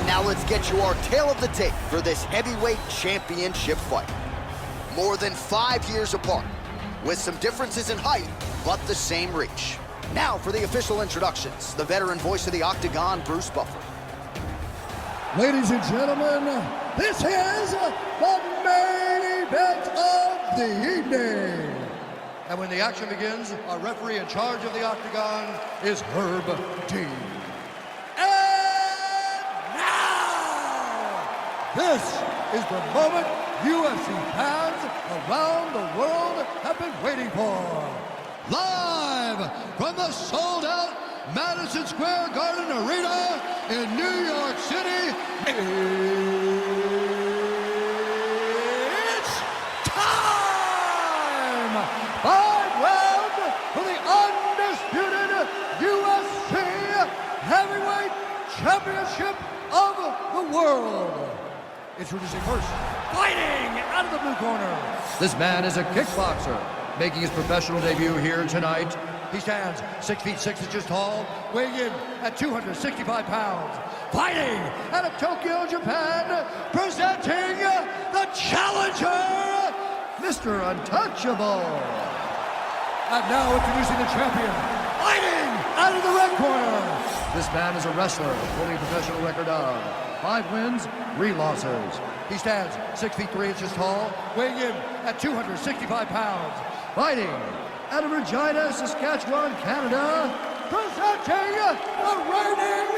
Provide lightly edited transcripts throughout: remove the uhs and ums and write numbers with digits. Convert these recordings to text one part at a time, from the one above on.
And now let's get you our tale of the tape for this heavyweight championship fight. More than 5 years apart, with some differences in height, but the same reach. Now for the official introductions, the veteran voice of the Octagon, Bruce Buffer. Ladies and gentlemen, this is the main event of the evening. And when the action begins, our referee in charge of the Octagon is Herb Dean. And now, this is the moment UFC fans around the world have been waiting for. Live from the sold-out Madison Square Garden Arena in New York City, it's time! 5 rounds for the undisputed UFC Heavyweight Championship of the world. Introducing first, fighting out of the blue corner. This man is a kickboxer, making his professional debut here tonight. He stands 6 feet 6 inches tall, weighing in at 265 pounds. Fighting out of Tokyo, Japan, presenting the challenger, Mr. Untouchable. And now introducing the champion, fighting out of the red corner. This man is a wrestler, holding a professional record of 5 wins, 3 losses. He stands 6 feet 3 inches tall, weighing in at 265 pounds. Fighting out of Regina, Saskatchewan, Canada, presenting the reigning,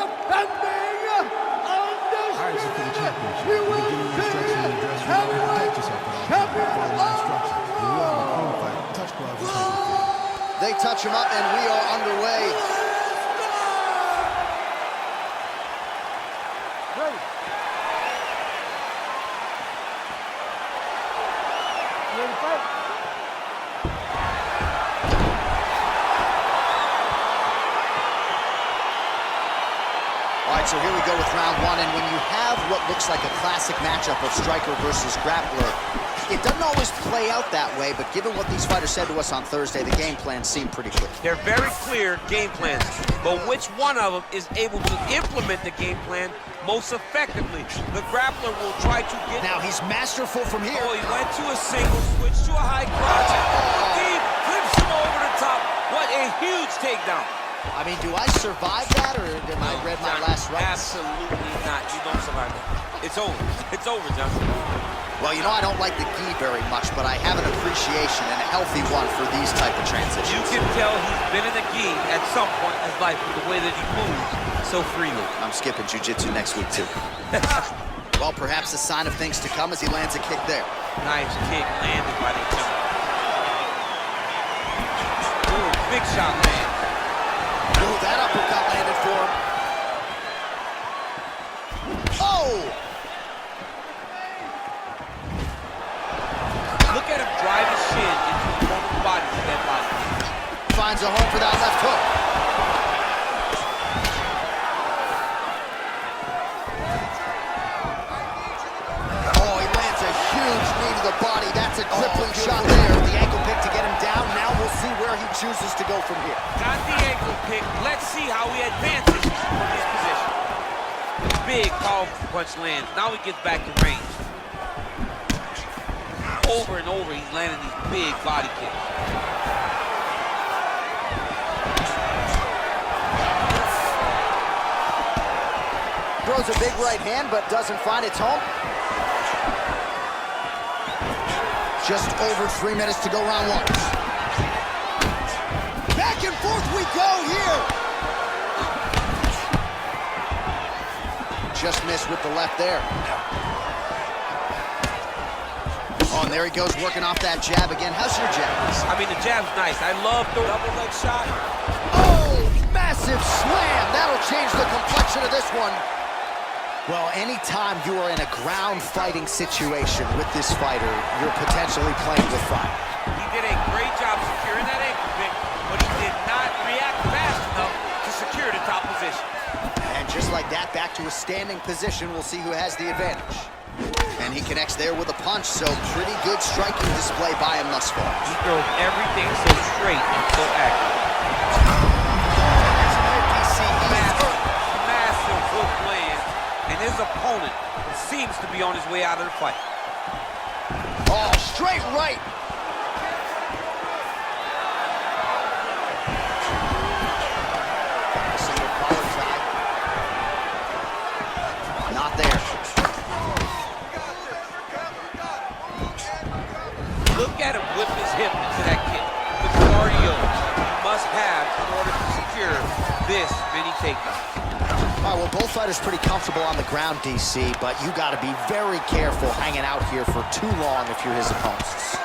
defending, undisputed UFC Heavyweight Champion of the world. They touch him up and we are underway. Ready. Ready to fight? All right, so here we go with round 1, and when you have what looks like a classic matchup of striker versus grappler, it doesn't always play out that way, but given what these fighters said to us on Thursday, the game plan seemed pretty clear. They're very clear game plans, but which one of them is able to implement the game plan most effectively? The grappler will try to get... Now he's masterful from here. Oh, he went to a single, switched to a high crotch, deep, flips him over the top. What a huge takedown. I mean, do I survive that, or did I read my last rights? Absolutely not. You don't survive that. It's over. It's over, Johnson. Well, you know, I don't like the gi very much, but I have an appreciation, and a healthy one, for these type of transitions. You can tell he's been in the gi at some point in his life with the way that he moves so freely. I'm skipping jiu-jitsu next week, too. Well, perhaps a sign of things to come as he lands a kick there. Nice kick landed by the jump. Ooh, big shot, man. Ooh, that uppercut landed for him. Oh! Look at him drive his shin into the opponent's body with that body. Finds a home for that left hook. Oh, he lands a huge knee to the body. That's a crippling shot there. The ankle pick to get him down. Now we'll see where he chooses to go from here. Got the ankle pick. Let's see how he advances from this position. Big, powerful punch lands. Now he gets back to range. Over and over, he's landing these big body kicks. Throws a big right hand, but doesn't find its home. Just over 3 minutes to go, round 1. Back and forth we go here. Just missed with the left there. Oh, and there he goes, working off that jab again. How's your jab? I mean, the jab's nice. I love the double leg shot. Oh, massive slam. That'll change the complexion of this one. Well, anytime you are in a ground fighting situation with this fighter, you're potentially playing with fire. He did a great job securing that ankle pick, but he did not react fast enough to secure the top position. And just like that, back to a standing position. We'll see who has the advantage. And he connects there with a punch, so pretty good striking display by him thus far. He throws everything so straight and so accurate. Massive hook land his opponent seems to be on his way out of the fight. Oh, straight right. Single collar tie. Not there. Look at him whip his hip into that kick. The cardio he must have in order to secure this many takedowns. All right, well, both fighters pretty comfortable on the ground, DC, but you got to be very careful hanging out here for too long if you're his opponents.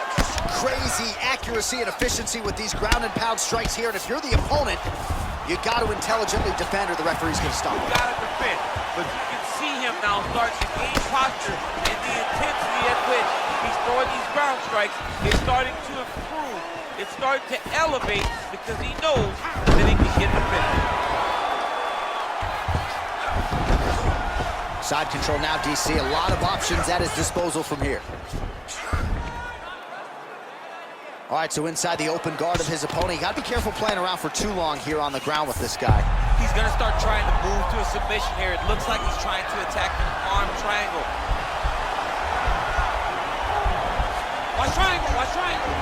Crazy accuracy and efficiency with these ground and pound strikes here, and if you're the opponent, you got to intelligently defend or the referee's going to stop. You got to defend, but you can see him now starting to gain posture, and the intensity at which he's throwing these ground strikes is starting to improve. It's starting to elevate because he knows that he can get the finish. Side control now, DC. A lot of options at his disposal from here. All right, so inside the open guard of his opponent. You got to be careful playing around for too long here on the ground with this guy. He's going to start trying to move to a submission here. It looks like he's trying to attack an arm triangle. Watch triangle, watch triangle.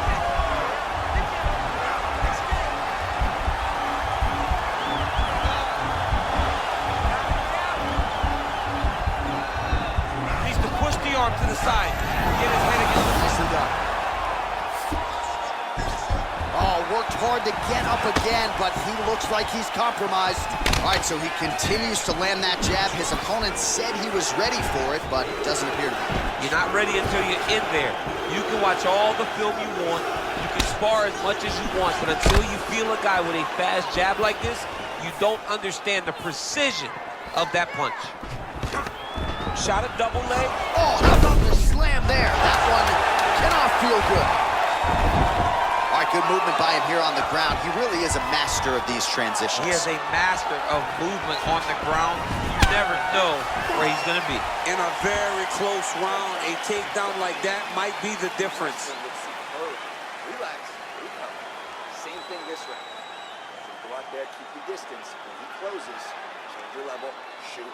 Needs to push the arm to the side. Get his head against the Nicely done. Oh, worked hard to get up again, but he looks like he's compromised. All right, so he continues to land that jab. His opponent said he was ready for it, but it doesn't appear to be. You're not ready until you're in there. You can watch all the film you want. You can spar as much as you want, but until you feel a guy with a fast jab like this, you don't understand the precision of that punch. Shot a double leg. Oh, how about the slam there? That one cannot feel good. All right, good movement by him here on the ground. He really is a master of these transitions. He is a master of movement on the ground. You never know where he's going to be. In a very close round, a takedown like that might be the difference. Relax, recover. Same thing this round. Go out there, keep your distance. When he closes, change your level, shoot.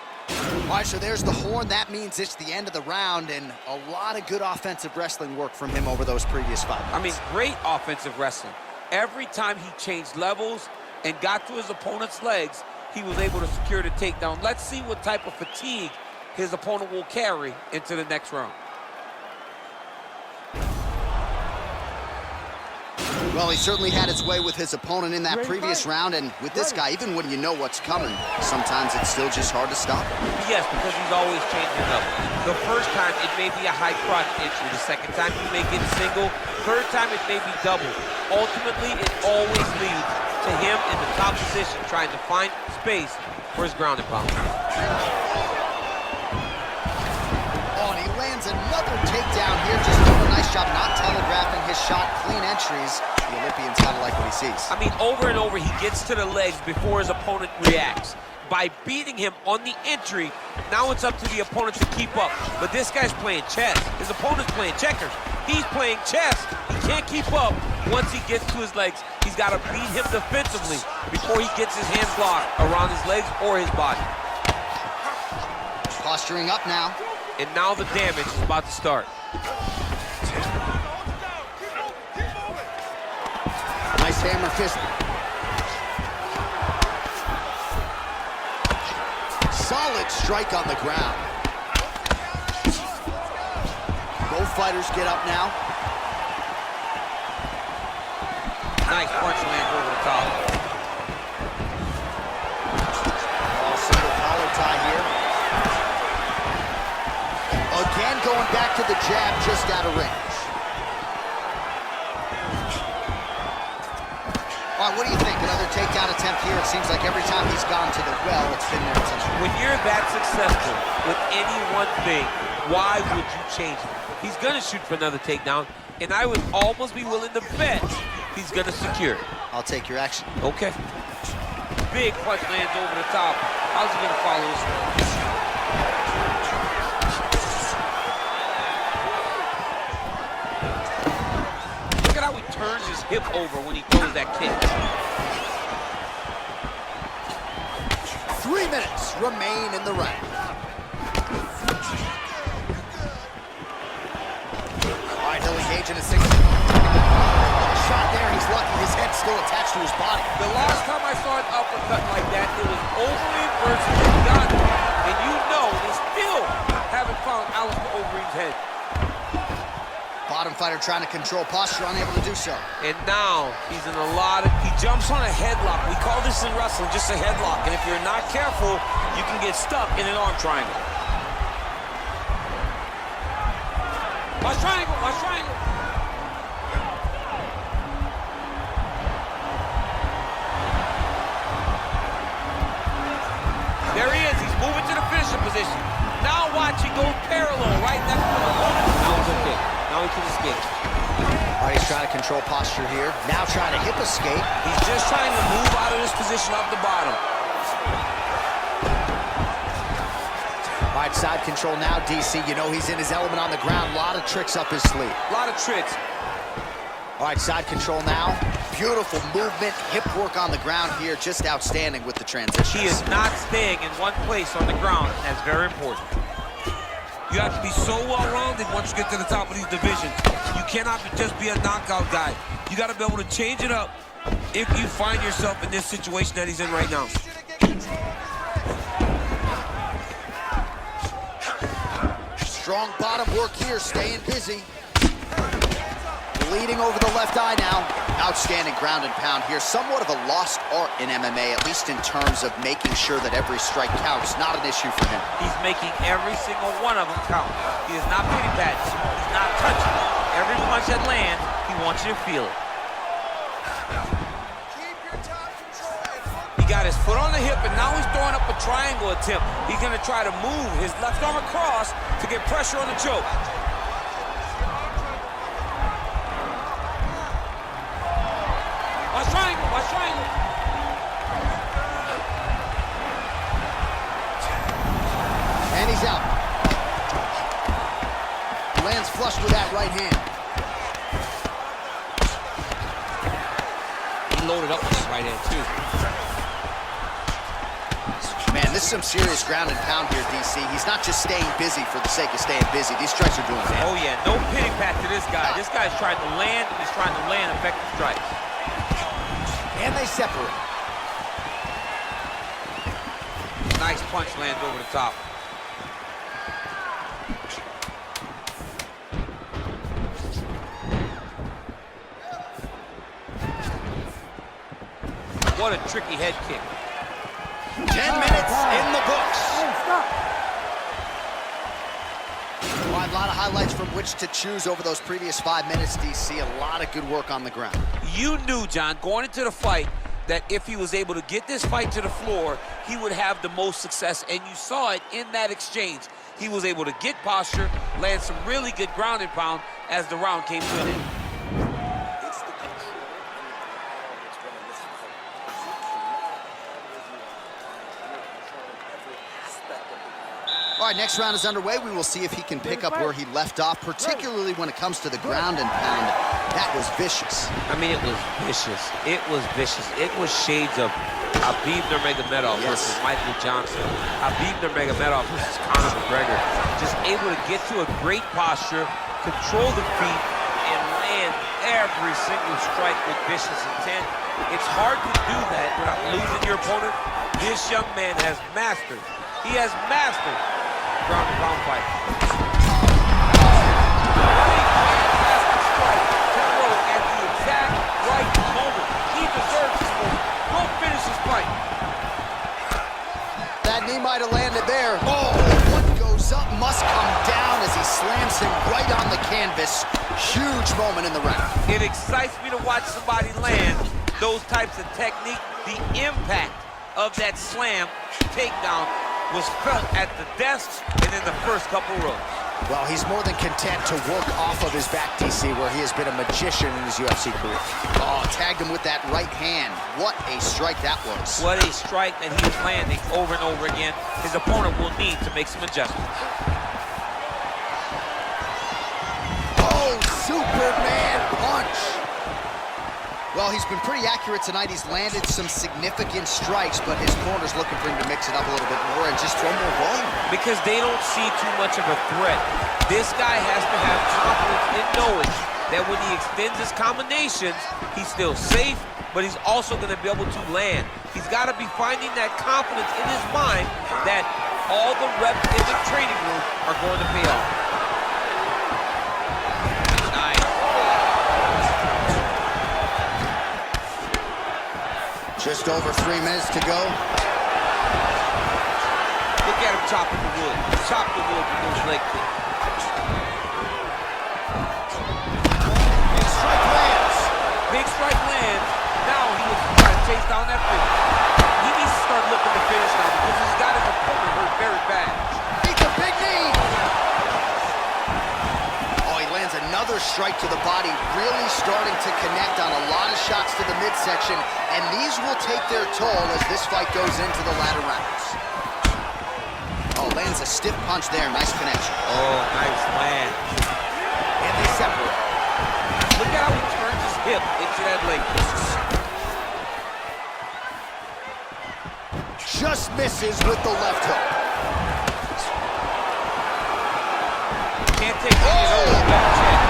All right, so there's the horn. That means it's the end of the round, and a lot of good offensive wrestling work from him over those previous 5 minutes. I mean, great offensive wrestling. Every time he changed levels and got to his opponent's legs, he was able to secure the takedown. Let's see what type of fatigue his opponent will carry into the next round. Well, he certainly had his way with his opponent in that previous round, and with this guy, even when you know what's coming, sometimes it's still just hard to stop. Yes, because he's always changing levels. The first time, it may be a high crotch entry. The second time, he may get single. Third time, it may be double. Ultimately, it always leads to him in the top position, trying to find space for his ground and pound. Oh, and he lands another takedown here, just doing a nice job not telegraphing his shot. Clean entries. The Olympian's gotta like what he sees. I mean, over and over, he gets to the legs before his opponent reacts. By beating him on the entry, now it's up to the opponent to keep up. But this guy's playing chess. His opponent's playing checkers. He's playing chess. He can't keep up. Once he gets to his legs, he's got to beat him defensively before he gets his hands locked around his legs or his body. Posturing up now. And now the damage is about to start. Nice hammer fist. Solid strike on the ground. Both fighters get up now. Nice punch lands over the top. Oh, single collar tie here. Again going back to the jab, just out of range. All right, what do you think? Another takedown attempt here. It seems like every time he's gone to the well, it's been there tonight. When you're that successful with any one thing, why would you change it? He's going to shoot for another takedown, and I would almost be willing to bet he's going to secure it. I'll take your action. Okay. Big punch lands over the top. How's he going to follow this one? Look at how he turns his hip over when he throws that kick. 3 minutes remain in the round. in a single. Shot there, he's lucky his head's still attached to his body. The last time I saw an uppercut like that, it was Overeem versus Uganda. And you know they still haven't found Alistair Overeem's head. Bottom fighter trying to control posture, unable to do so. And now he's in a lot of... He jumps on a headlock. We call this in wrestling just a headlock. And if you're not careful, you can get stuck in an arm triangle. Watch triangle, watch triangle. There he is, he's moving to the finishing position. Now watch, he goes parallel right next to the opponent. Now he's okay. Now he can escape. All right, he's trying to control posture here. Now trying to hip escape. He's just trying to move out of this position off the bottom. All right, side control now, DC. You know he's in his element on the ground. A lot of tricks up his sleeve. A lot of tricks. All right, side control now. Beautiful movement, hip work on the ground here. Just outstanding with the transition. He is not staying in one place on the ground. That's very important. You have to be so well-rounded once you get to the top of these divisions. You cannot just be a knockout guy. You got to be able to change it up if you find yourself in this situation that he's in right now. Strong bottom work here, staying busy. Bleeding over the left eye now. Outstanding ground and pound here. Somewhat of a lost art in MMA, at least in terms of making sure that every strike counts. Not an issue for him. He's making every single one of them count. He is not pity-patting. He's not touching. Every punch that lands, he wants you to feel it. He got his foot on the hip, and now he's throwing up a triangle attempt. He's going to try to move his left arm across to get pressure on the choke. Watch triangle, watch triangle. And he's out. Lands flush with that right hand. He loaded up with his right hand, too. Man, this is some serious ground and pound here, DC. He's not just staying busy for the sake of staying busy. These strikes are doing damage. Oh, yeah, no pity pat to this guy. This guy's trying to land, and he's trying to land effective strikes. And they separate. Nice punch lands over the top. What a tricky head kick. 10 minutes in the books. All right, a lot of highlights from which to choose over those previous 5 minutes, DC. A lot of good work on the ground. You knew, John, going into the fight, that if he was able to get this fight to the floor, he would have the most success, and you saw it in that exchange. He was able to get posture, land some really good ground and pound as the round came to an end. All right, next round is underway. We will see if he can pick up where he left off, particularly when it comes to the ground and pound. That was vicious. I mean, it was vicious. It was vicious. It was shades of Khabib Nurmagomedov versus Michael Johnson. Khabib Nurmagomedov versus Conor McGregor. Just able to get to a great posture, control the feet, and land every single strike with vicious intent. It's hard to do that without losing your opponent. This young man has mastered. He has mastered ground and pound fight. Fantastic strike to throw at the exact right moment. He deserves this moment. Go finish his fight. That knee might have landed there. Oh, what goes up must come down as he slams him right on the canvas. Huge moment in the round. It excites me to watch somebody land those types of technique. The impact of that slam takedown was felt at the desk and in the first couple rows. Well, he's more than content to work off of his back, DC, where he has been a magician in his UFC career. Oh, tagged him with that right hand. What a strike that was. What a strike that he is landing over and over again. His opponent will need to make some adjustments. Oh, Superman punch. Well, he's been pretty accurate tonight. He's landed some significant strikes, but his corner's looking for him to mix it up a little bit more and just throw more volume. Because they don't see too much of a threat. This guy has to have confidence in knowing that when he extends his combinations, he's still safe, but he's also going to be able to land. He's got to be finding that confidence in his mind that all the reps in the training room are going to pay off. Nice. Just over 3 minutes to go. Look at him chopping the wood. Chop the wood with those leg kicks. Big strike lands. Big strike lands. Now he was trying to chase down that finish. He needs to start looking to finish now because he's got his opponent hurt very bad. He's a big knee. Oh, he lands another strike to the body, really starting to connect on a lot of shots to the midsection, and these will take their toll as this fight goes into the latter rounds. Oh, lands a stiff punch there. Nice connection. Oh, nice land. And they separate. Look at how he turns his hip into that leg. Just misses with the left hook. Can't take any of those back chin.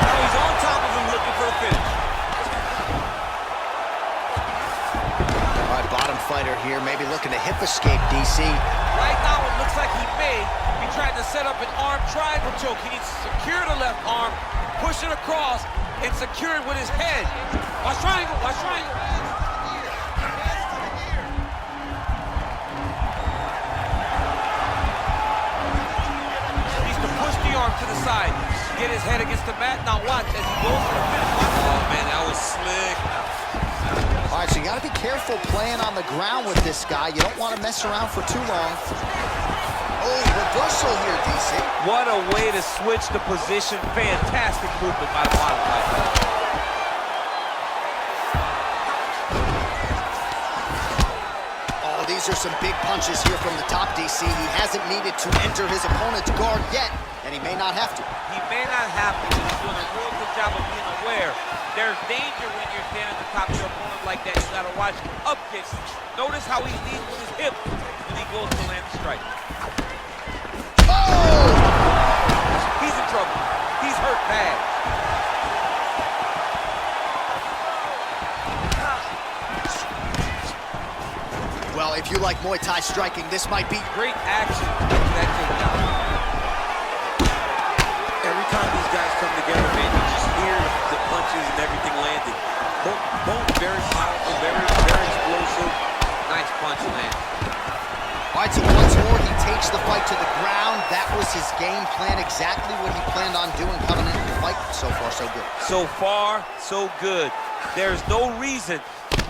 Now he's on top of him looking for a finish. All right, bottom fighter here, maybe looking to hip escape, DC. Right now it looks like he may be trying to set up an arm triangle choke. He needs to secure the left arm, push it across, and secure it with his head. Watch triangle, watch triangle. To the side, get his head against the mat. Now watch as he goes for the finish. Oh man, that was slick. All right, so you got to be careful playing on the ground with this guy. You don't want to mess around for too long. Oh, reversal here, DC. What a way to switch the position. Fantastic movement by the bottom fighter. Oh, these are some big punches here from the top, DC. He hasn't needed to enter his opponent's guard yet, and he may not have to. He may not have to. He's doing a real good job of being aware. There's danger when you're standing at the top of your opponent like that. You got to watch up kicks. Notice how he leads with his hip when he goes to land the strike. Oh! He's in trouble. He's hurt bad. Well, if you like Muay Thai striking, this might be Great action to that takedown. Every time these guys come together, man, you just hear the punches and everything landing. Both very powerful, very explosive. Nice punch land. All right, so once more, he takes the fight to the ground. That was his game plan, exactly what he planned on doing coming into the fight. So far, so good. So far, so good. There's no reason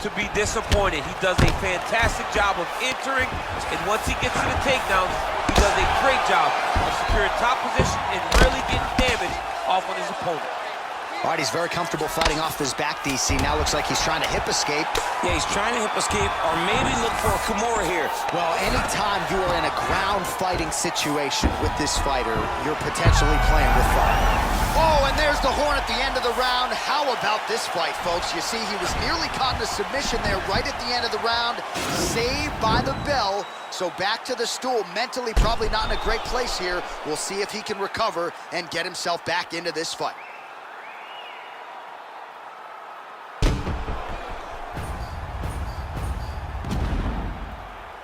to be disappointed. He does a fantastic job of entering, and once he gets to the takedowns, he does a great job of securing top position and really getting damage off on his opponent. All right, he's very comfortable fighting off his back, DC. Now looks like he's trying to hip escape. Yeah, he's trying to hip escape or maybe look for a Kimura here. Well, anytime you are in a ground fighting situation with this fighter, you're potentially playing with fire. Oh, and there's the horn at the end of the round. How about this fight, folks? You see, he was nearly caught in a submission there right at the end of the round. Saved by the bell. So back to the stool. Mentally probably not in a great place here. We'll see if he can recover and get himself back into this fight.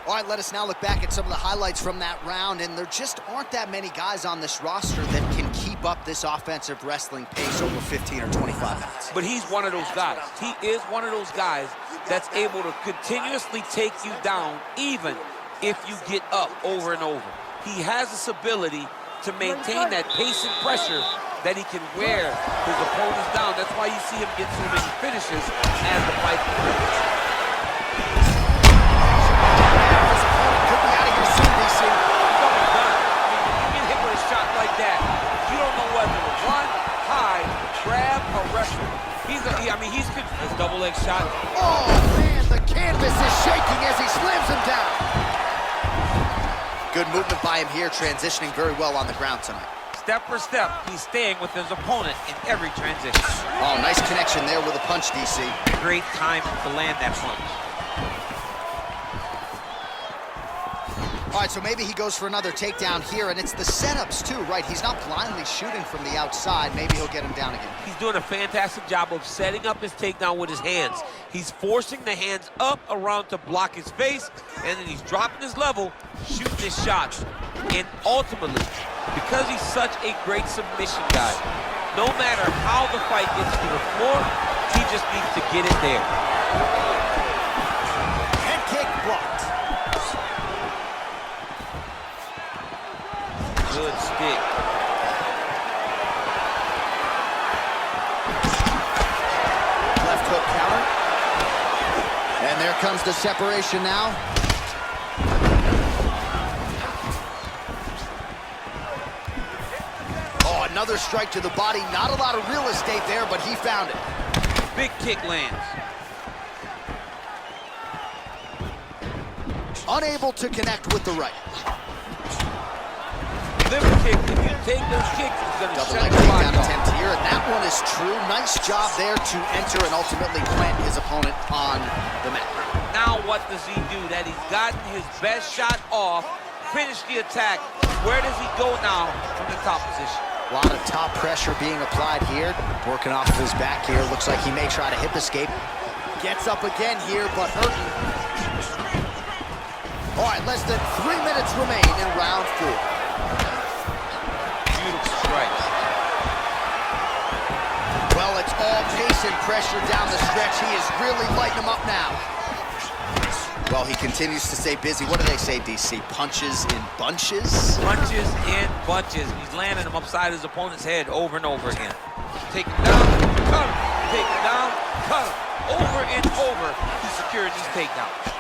All right, let us now look back at some of the highlights from that round, and there just aren't that many guys on this roster that can keep up this offensive wrestling pace over 15 or 25 minutes. But he's one of those guys. He is one of those guys that's able to continuously take you down even if you get up over and over. He has this ability to maintain that pace and pressure that he can wear his opponents down. That's why you see him get so many finishes as the fight progresses. He's good for his double leg shot. Oh, man, the canvas is shaking as he slams him down. Good movement by him here, transitioning very well on the ground tonight. Step for step, he's staying with his opponent in every transition. Oh, nice connection there with a punch, DC. Great time to land that punch. All right, so maybe he goes for another takedown here, and it's the setups too, right? He's not blindly shooting from the outside. Maybe he'll get him down again. He's doing a fantastic job of setting up his takedown with his hands. He's forcing the hands up around to block his face, and then he's dropping his level, shooting his shots. And ultimately, because he's such a great submission guy, no matter how the fight gets to the floor, he just needs to get it there. Head kick blocked. Good stick. Left hook counter. And there comes the separation now. Oh, another strike to the body. Not a lot of real estate there, but he found it. Big kick lands. Unable to connect with the right. Liver kick, if you take those kicks, it's going to Double shut leg the body takedown off. attempt here, and that one is true. Nice job there to enter and ultimately plant his opponent on the mat. Now what does he do? That he's gotten his best shot off, finished the attack. Where does he go now from the top position? A lot of top pressure being applied here. Working off of his back here. Looks like he may try to hip escape. Gets up again here, but hurting. All right, less than 3 minutes remain in round 4. Beautiful strikes. Well, it's all pace and pressure down the stretch. He is really lighting him up now. Well, he continues to stay busy. What do they say, DC? Punches in bunches? Punches in bunches. He's landing him upside his opponent's head over and over again. Take him down, cut him. Take him down, cut him. Over and over, he secured these takedowns.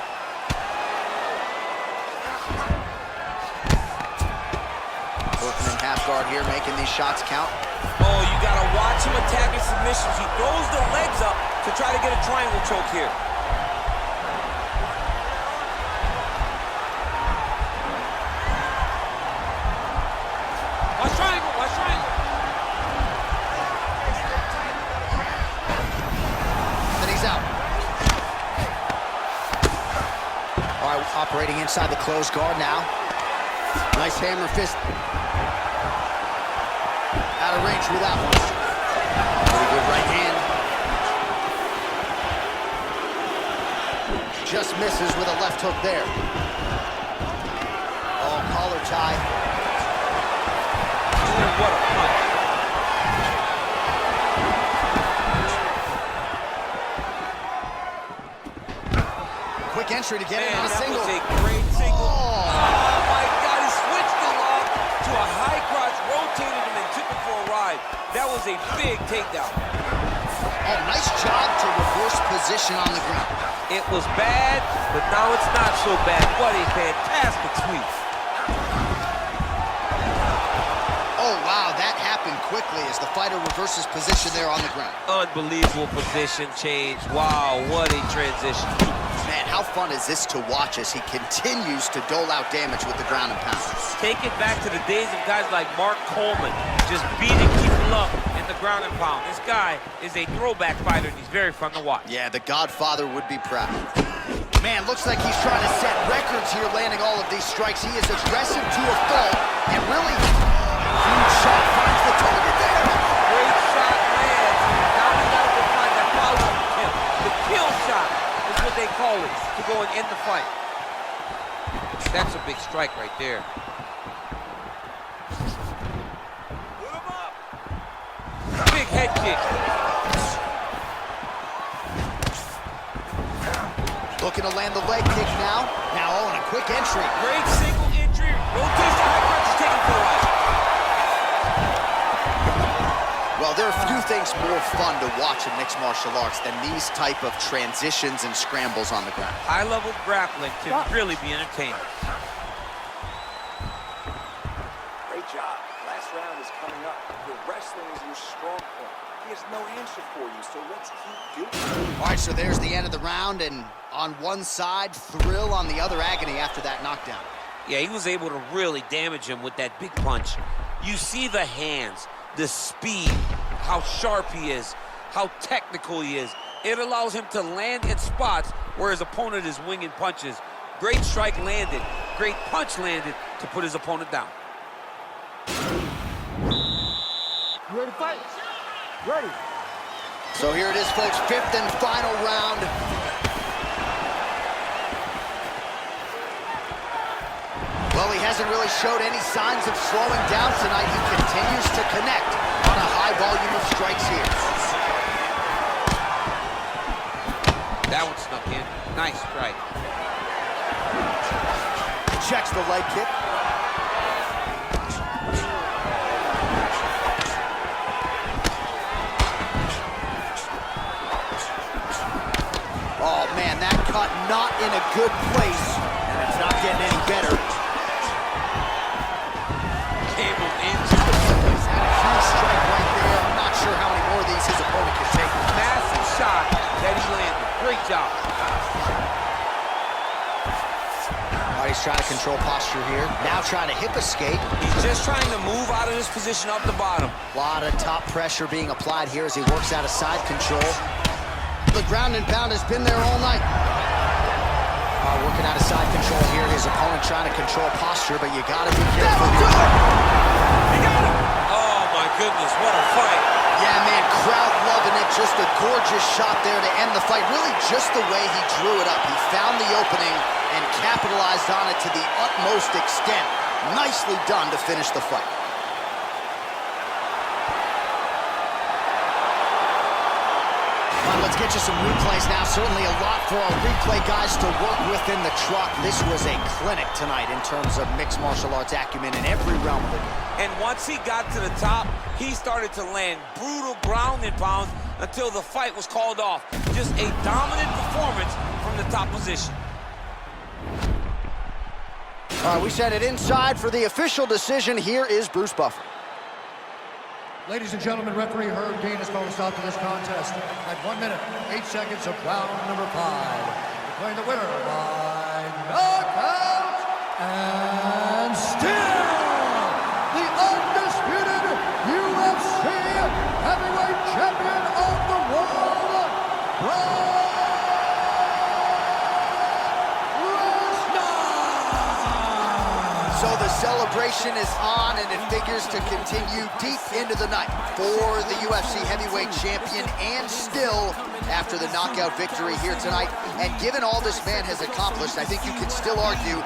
Working in half guard here, making these shots count. Oh, you gotta watch him attacking submissions. He throws the legs up to try to get a triangle choke here. Watch triangle, watch triangle. Then he's out. All right, operating inside the closed guard now. Nice hammer fist. Out of range with that one. Pretty good right hand. Just misses with a left hook there. Oh, collar tie. Ooh, what a punch. Quick entry to get in Man, on a that single. was a great single. Oh. Oh my God, he switched the lock to a high crotch, rotated him and took him for a ride. That was a big takedown. Oh, nice job to reverse position on the ground. It was bad, but now it's not so bad. What a fantastic sweep. Oh, wow, that happened quickly as the fighter reverses position there on the ground. Unbelievable position change. Wow, what a transition. Man, how fun is this to watch as he continues to dole out damage with the ground and pound? Take it back to the days of guys like Mark Coleman, just beating people up in the ground and pound. This guy is a throwback fighter, and he's very fun to watch. Yeah, the Godfather would be proud. Man, looks like he's trying to set records here, landing all of these strikes. He is aggressive to a fault, and really, huge shot finds the target there. Great shot lands. Now we got to define that follow-up kill. The kill shot is what they call it, to go and end the fight. That's a big strike right there. Big head kick. Looking to land the leg kick now. Now, oh, and a quick entry. Great single entry. Rotation high crotch is taken for a ride. Well, there are few things more fun to watch in mixed martial arts than these type of transitions and scrambles on the ground. High-level grappling can really be entertaining. Great job. Last round is coming up. Your wrestling is your strong point. He has no answer for you, so let's keep doing it. All right, so there's the end of the round, and on one side, thrill, on the other, agony after that knockdown. Yeah, he was able to really damage him with that big punch. You see the hands, the speed, how sharp he is, how technical he is. It allows him to land in spots where his opponent is winging punches. Great strike landed. great punch landed to put his opponent down. You ready to fight? Ready. So here it is, folks, fifth and final round. Well, he hasn't really showed any signs of slowing down tonight. He continues to connect on a high volume of strikes here. That one snuck in. Nice strike. Checks the leg kick. Oh, man, that cut not in a good place, and it's not getting any better. Cable into the He's had a huge strike right there. I'm not sure how many more of these his opponent can take. massive shot that he landed. Great job. He's trying to control posture here. Now trying to hip escape. He's just trying to move out of this position up the bottom. A lot of top pressure being applied here as he works out of side control. The ground and pound has been there all night. Working out of side control here. His opponent trying to control posture, but you gotta be careful. He got him. Oh, my goodness, what a fight. Yeah, man, crowd loving it. Just a gorgeous shot there to end the fight. Really just the way he drew it up. He found the opening and capitalized on it to the utmost extent. Nicely done to finish the fight. All right, let's get you some replays now. Certainly a lot for our replay guys to work with in the truck. This was a clinic tonight in terms of mixed martial arts acumen in every realm of the game. And once he got to the top, he started to land brutal ground and pounds until the fight was called off. Just a dominant performance from the top position. All right, we sent it inside for the official decision. Here is Bruce Buffer. Ladies and gentlemen, referee Herb Dean has called a stop to this contest at 1 minute, 8 seconds of round number 5. Declaring the winner by knockout and still the undisputed UFC Heavyweight Champion of the world, Lesnar. So the celebration is on, and it figures to continue deep into the night for the UFC Heavyweight Champion, and still after the knockout victory here tonight. And given all this man has accomplished, I think you can still argue